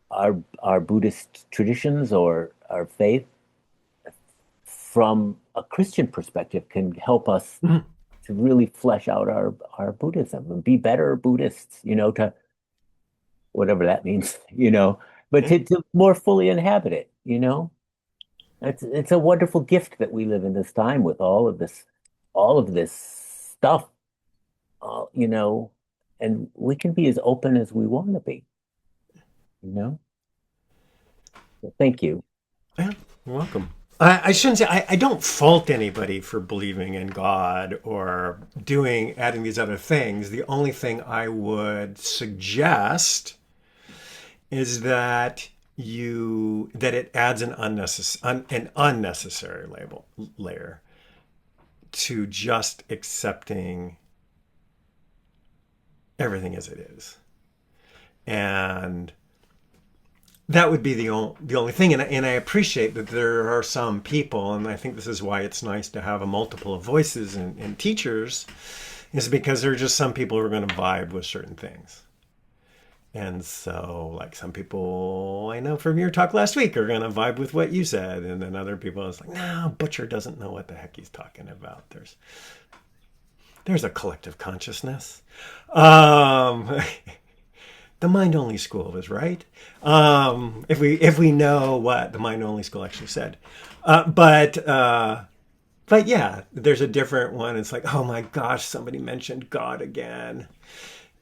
Speaker 3: our Buddhist traditions or our faith from a Christian perspective can help us
Speaker 2: Mhm.
Speaker 3: to really flesh out our Buddhism and be better Buddhists, to whatever that means, but
Speaker 2: Yeah.
Speaker 3: to more fully inhabit it. It's a wonderful gift that we live in this time with all of this stuff, you know, and we can be as open as we want to be, you know. So thank you.
Speaker 2: Yeah, you're welcome. I shouldn't say I don't fault anybody for believing in God or adding these other things. The only thing I would suggest is that it adds an unnecessary layer to just accepting everything as it is. And that would be the only thing. And I appreciate that there are some people, and I think this is why it's nice to have a multiple of voices and teachers, is because there are just some people who are going to vibe with certain things. And so, like, some people I know from your talk last week are going to vibe with what you said. And then other people, it's like, no, Butcher doesn't know what the heck he's talking about. There's a collective consciousness. Um, the mind only school was right. If we know what the mind only school actually said, but yeah, there's a different one. It's like, oh my gosh, somebody mentioned God again.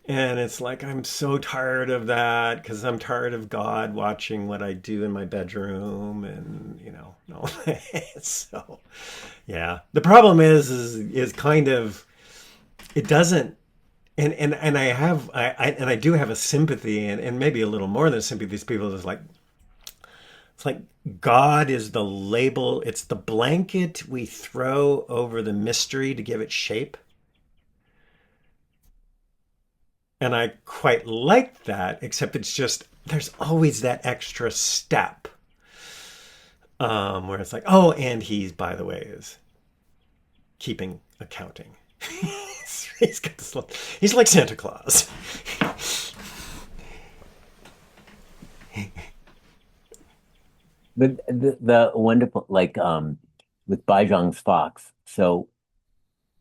Speaker 2: And it's like, I'm so tired of that because I'm tired of God watching what I do in my bedroom and, no. So, yeah. The problem is kind of, it doesn't, and I do have a sympathy and maybe a little more than sympathy. These people is like, it's like God is the label. It's the blanket we throw over the mystery to give it shape. And I quite like that, except it's just there's always that extra step where it's like, oh, and he's, by the way, is keeping accounting. he's got this. He's like Santa Claus.
Speaker 3: But the wonderful, like, with Baizhang's Fox, so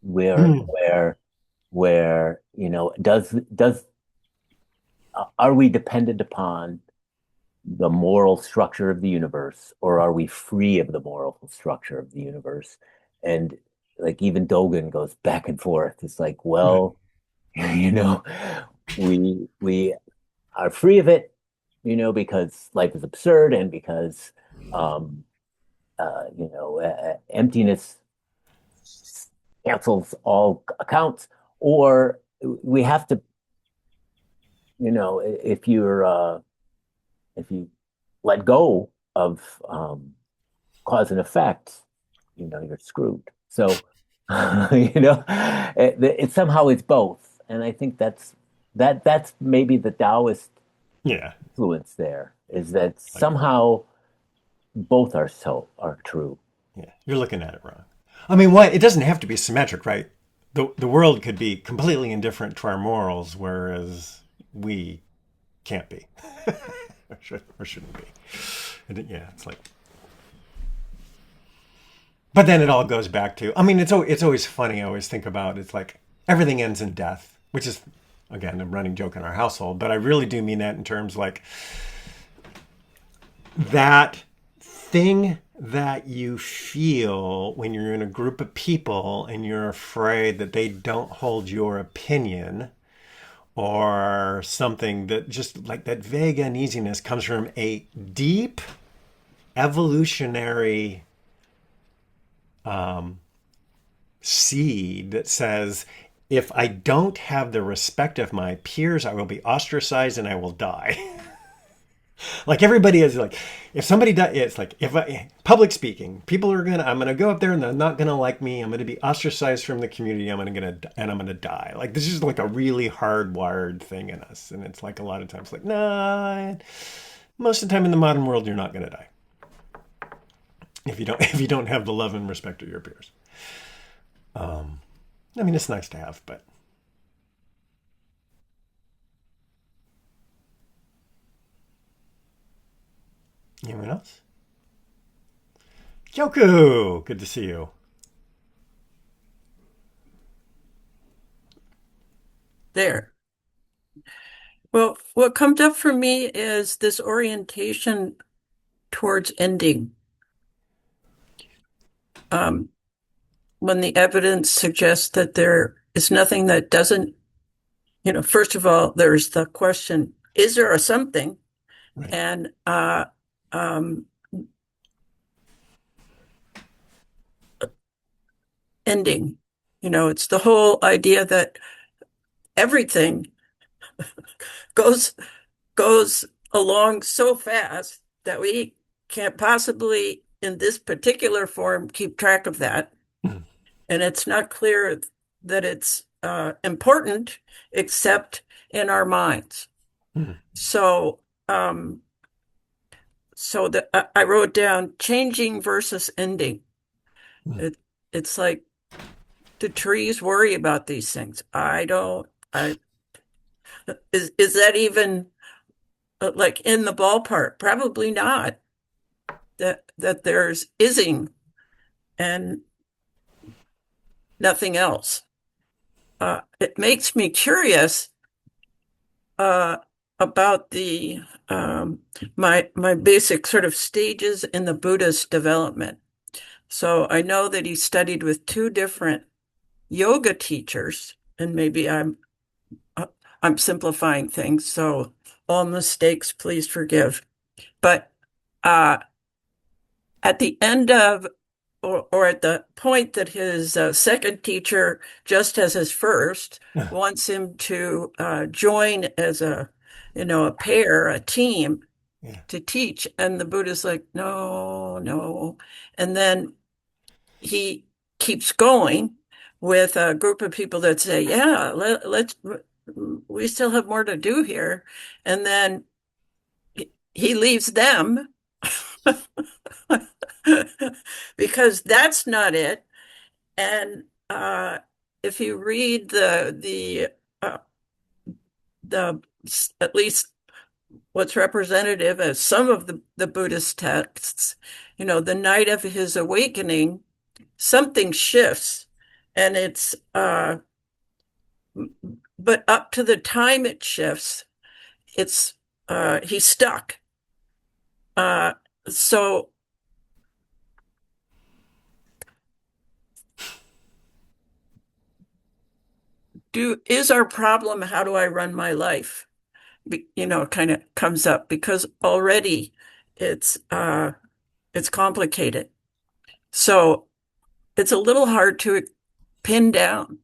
Speaker 3: where
Speaker 2: Mm.
Speaker 3: where where does are we dependent upon the moral structure of the universe, or are we free of the moral structure of the universe? And like even Dogen goes back and forth. It's like,
Speaker 2: Right.
Speaker 3: well, you know, we are free of it, because life is absurd and because um emptiness cancels all accounts, or we have to, if you let go of cause and effect, you're screwed. So, somehow it's both, and I think that's maybe the Taoist
Speaker 2: Yeah.
Speaker 3: influence there is that
Speaker 2: Like,
Speaker 3: somehow both are true.
Speaker 2: yeah. You're looking at it wrong. I mean, what? It doesn't have to be symmetric, right? The world could be completely indifferent to our morals, whereas we can't be, or shouldn't be. And yeah, it's like. But then it all goes back to. I mean, it's always funny. I always think about it's like everything ends in death, which is again a running joke in our household. But I really do mean that in terms like that thing that you feel when you're in a group of people and you're afraid that they don't hold your opinion or something, that just like that vague uneasiness comes from a deep evolutionary seed that says, if I don't have the respect of my peers, I will be ostracized and I will die. Like everybody is like, if somebody does, it's like if public speaking, people are gonna, I'm gonna go up there and they're not gonna like me. I'm gonna be ostracized from the community. I'm gonna die. Like this is like a really hardwired thing in us, and it's like a lot of times like, nah. Most of the time in the modern world, you're not gonna die if you don't have the love and respect of your peers. I mean, it's nice to have, but anyone else? Yoku, good to see you.
Speaker 4: There. Well, what comes up for me is this orientation towards ending. Um, when the evidence suggests that there is nothing that doesn't, first of all, there's the question, is there a something?
Speaker 2: Right.
Speaker 4: And ending. It's the whole idea that everything goes goes along so fast that we can't possibly, in this particular form, keep track of that.
Speaker 2: Mhm.
Speaker 4: And it's not clear that it's important except in our minds.
Speaker 2: Mhm.
Speaker 4: So, I wrote down changing versus ending.
Speaker 2: Mhm.
Speaker 4: It's like, do trees worry about these things? I don't. Is that even like in the ballpark? Probably not. That there's ising and nothing else. It makes me curious uh, about the my basic sort of stages in the Buddhist development. So I know that he studied with two different yoga teachers, and maybe uh, I'm simplifying things, so all mistakes, please forgive. But uh, at the end of or at the point that his second teacher, just as his first,
Speaker 2: Yeah.
Speaker 4: wants him to join as a pair, a team
Speaker 2: Yeah.
Speaker 4: to teach, and the Buddha's like, no, no, and then he keeps going with a group of people that say, yeah, let's, we still have more to do here, and then he leaves them because that's not it. And if you read uh, the at least what's representative as some of the Buddhist texts, the night of his awakening, something shifts, and it's but up to the time it shifts, it's he's stuck. Uh, so is our problem how do I run my life? Kind of comes up because already it's uh it's complicated. So it's a little hard to pin down.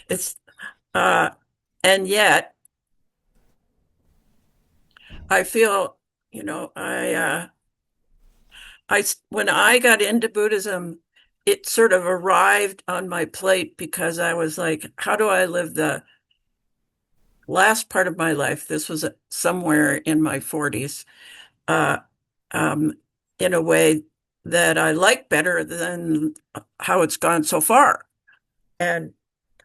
Speaker 4: It's uh and yet I feel, I when I got into Buddhism, it sort of arrived on my plate because I was like, how do I live the last part of my life? This was somewhere in my 40s, uh, um, in a way that I like better than how it's gone so far. And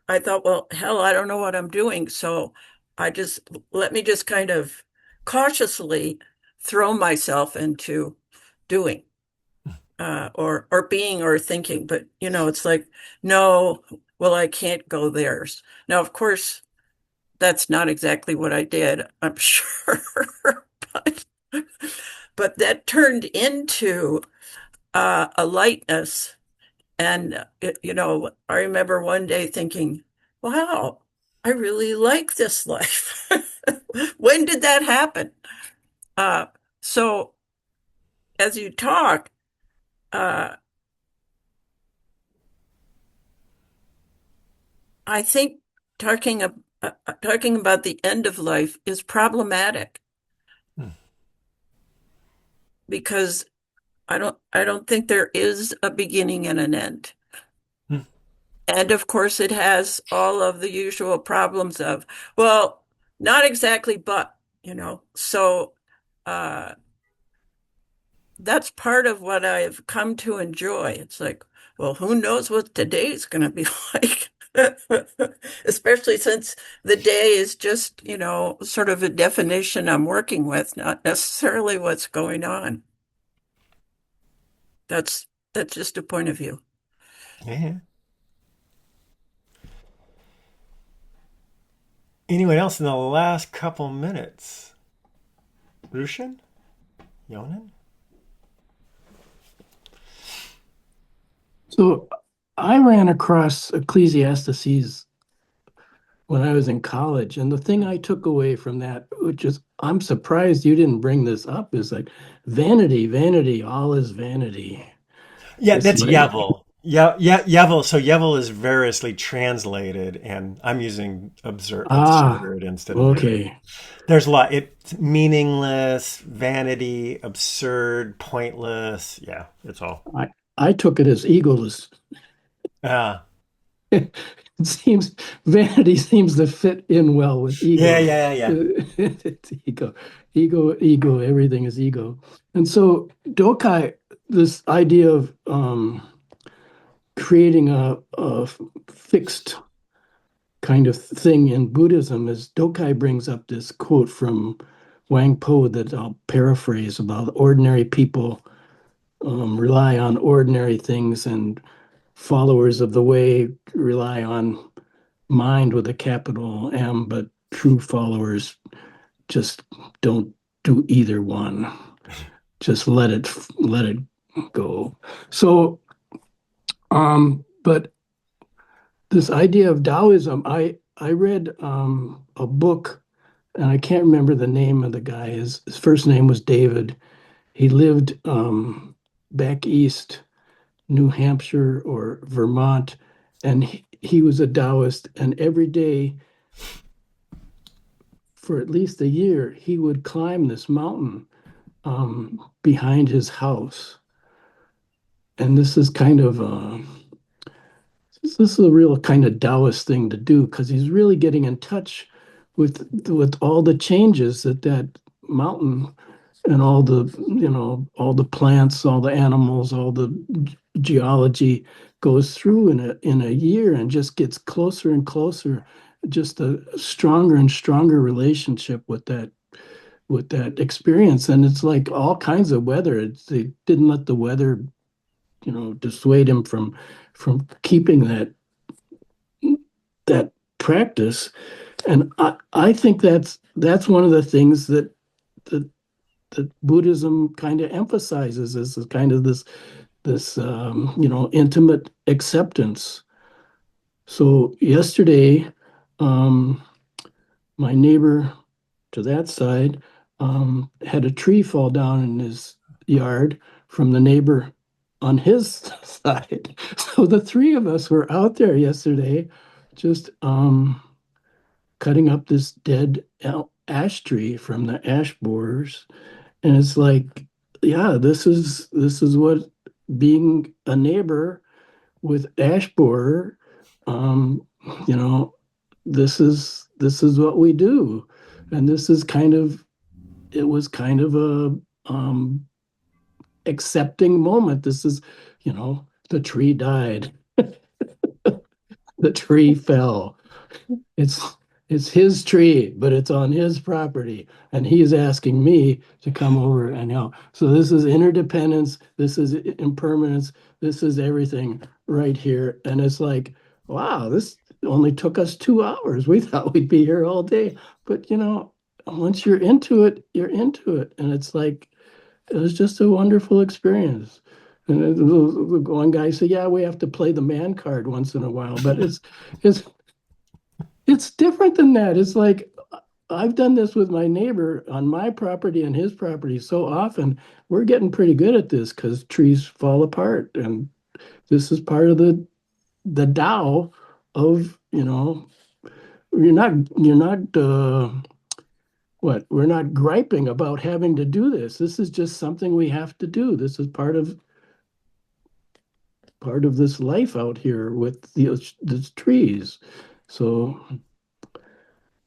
Speaker 4: I thought, well, hell, I don't know what I'm doing. So I just let me just kind of cautiously throw myself into doing or being or thinking. But it's like, no, well, I can't go there. Now, of course, that's not exactly what I did, I'm sure. but, but that turned into a lightness. And, I remember one day thinking, wow, I really like this life. When did that happen? Uh, so as you talk, uh, I think talking talking about the end of life is problematic
Speaker 2: Hmm.
Speaker 4: because I don't think there is a beginning and an end.
Speaker 2: Hmm.
Speaker 4: And of course, it has all of the usual problems of, well, not exactly, but, So uh, that's part of what I've come to enjoy. It's like, well, who knows what today's going to be like? Especially since the day is just, sort of a definition I'm working with, not necessarily what's going on. That's just a point of view.
Speaker 2: Yeah. Anyone else in the last couple minutes? Rushin? Yonan?
Speaker 5: So I ran across Ecclesiastes when I was in college, and the thing I took away from that, which is I'm surprised you didn't bring this up, is like vanity, vanity, all is vanity.
Speaker 2: Yeah,
Speaker 5: It's
Speaker 2: that's
Speaker 5: like
Speaker 2: Yevel. Yeah, yeah, Yevel. So Yevel is variously translated, and I'm using absurd instead of vanity.
Speaker 5: okay.
Speaker 2: There's a lot. It's meaningless, vanity, absurd, pointless. Yeah, it's all.
Speaker 5: I took it as egoless.
Speaker 2: Uh,
Speaker 5: It seems vanity seems to fit in well with
Speaker 2: yeah,
Speaker 5: ego.
Speaker 2: yeah, yeah.
Speaker 5: It's ego, ego, everything is ego. And so Dokai, this idea of creating a fixed kind of thing in Buddhism is Dokai brings up this quote from Wang Po that I'll paraphrase about ordinary people rely on ordinary things and followers of the way rely on mind with a capital M, but true followers just don't do either one. Just let it go. So, but this idea of Taoism, I read a book, and I can't remember the name of the guy. His first name was David. He lived back east, New Hampshire or Vermont, and he was a Taoist. And every day for at least a year, he would climb this mountain behind his house. And this is a real kind of Taoist thing to do because he's really getting in touch with all the changes that mountain and all the plants, all the animals, all the geology goes through in a year and just gets closer and closer, just a stronger and stronger relationship with that experience. And it's like all kinds of weather. They didn't let the weather, dissuade him from keeping that practice. And I think that's one of the things that that Buddhism kind of emphasizes is kind of this intimate acceptance. So yesterday, um, my neighbor to that side had a tree fall down in his yard from the neighbor on his side. So the three of us were out there yesterday just cutting up this dead ash tree from the ash borers. And it's like, yeah, this is what being a neighbor with ash borer, um, you know, this is what we do. And this is kind of it was kind of a accepting moment. This is, the tree died, the tree fell. It's it's his tree, but it's on his property, and he's asking me to come over and help. So this is interdependence, this is impermanence, this is everything right here. And it's like, wow, this only took us 2 hours. We thought we'd be here all day. But once you're into it, you're into it. And it's like it was just a wonderful experience. And one guy said, "Yeah, we have to play the man card once in a while, but it's it's different than that. It's like I've done this with my neighbor on my property and his property so often. We're getting pretty good at this because trees fall apart, and this is part of the Tao of we're not griping about having to do this. This is just something we have to do. This is part of this life out here with the trees. So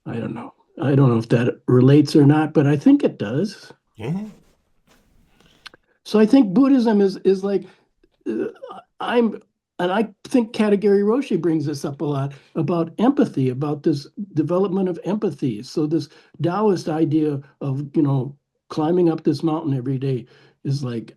Speaker 5: I don't know. I don't know if that relates or not, but I think it does.
Speaker 2: Yeah.
Speaker 5: So I think Buddhism is like uh, I'm, and I think Katagiri Roshi brings this up a lot about empathy, about this development of empathy. So this Taoist idea of, climbing up this mountain every day is like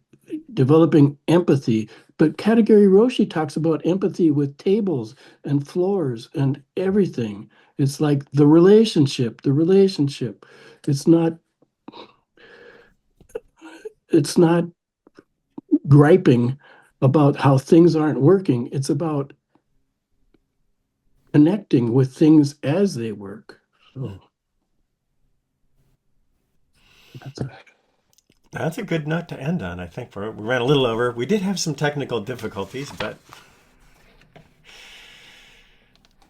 Speaker 5: developing empathy. But Katagiri Roshi talks about empathy with tables and floors and everything. It's like the relationship, the relationship. It's not, it's not griping about how things aren't working. It's about connecting with things as they work. So
Speaker 2: That's a good note to end on. I think we ran a little over. We did have some technical difficulties, but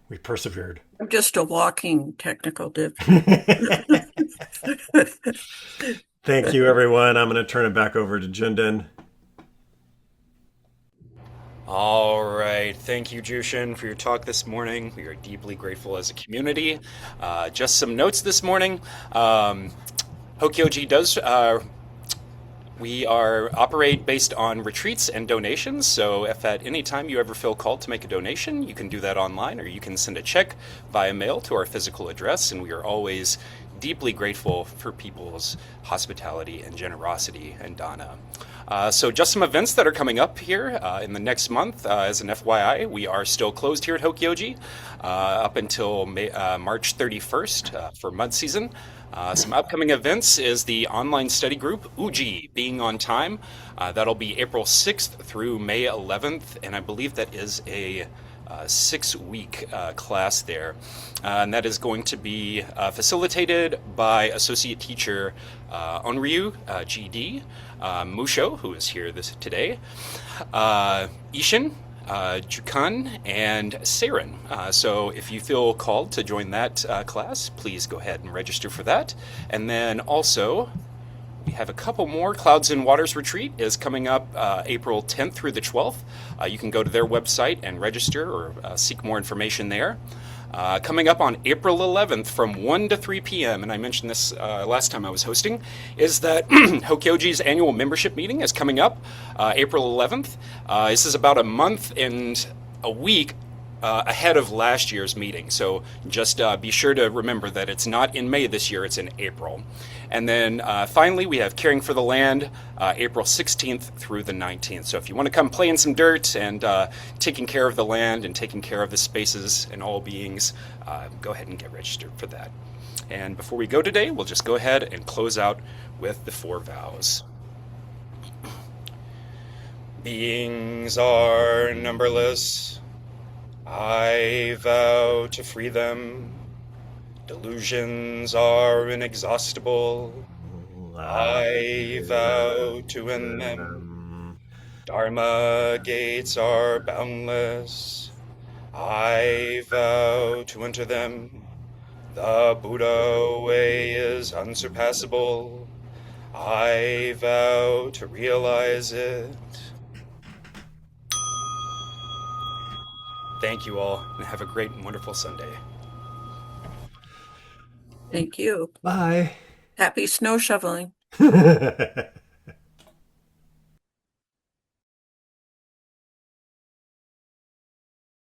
Speaker 2: we persevered.
Speaker 4: I'm just a walking technical div.
Speaker 2: Thank you, everyone. I'm going to turn it back over to Jinden.
Speaker 1: All right. Thank you, Jushin, for your talk this morning. We are deeply grateful as a community. Just some notes this morning. Hokyoji does. We operate based on retreats and donations. So if at any time you ever feel called to make a donation, you can do that online, or you can send a check via mail to our physical address. And we are always deeply grateful for people's hospitality and generosity and dana. So just some events that are coming up here in the next month. As an FYI, we are still closed here at Hokyoji up until March 31st for mud season. Some upcoming events is the online study group, Uji, Being on Time. That'll be April 6th through May 11th, and I believe that is a 6-week class there. And that is going to be facilitated by Associate Teacher Onryu, GD, Musho, who is here today, Ishin, Jukan, and Saren. So if you feel called to join that class, please go ahead and register for that. And then also, we have a couple more. Clouds and Waters Retreat is coming up April 10th through the 12th. You can go to their website and register or seek more information there. Coming up on April 11th from 1 to 3 p.m., and I mentioned this last time I was hosting, is that Hokyoji's annual membership meeting is coming up April 11th. This is about a month and a week ahead of last year's meeting. So just be sure to remember that it's not in May this year, it's in April. And then finally, we have Caring for the Land, April 16th through the 19th. So if you want to come play in some dirt and taking care of the land and taking care of the spaces and all beings, go ahead and get registered for that. And before we go today, we'll just go ahead and close out with the 4 vows. Beings are numberless. I vow to free them. Delusions are inexhaustible. I vow to end them. Dharma gates are boundless. I vow to enter them. The Buddha way is unsurpassable. I vow to realize it. Thank you all, and have a great and wonderful Sunday.
Speaker 4: Thank you.
Speaker 2: Bye.
Speaker 4: Happy snow shoveling.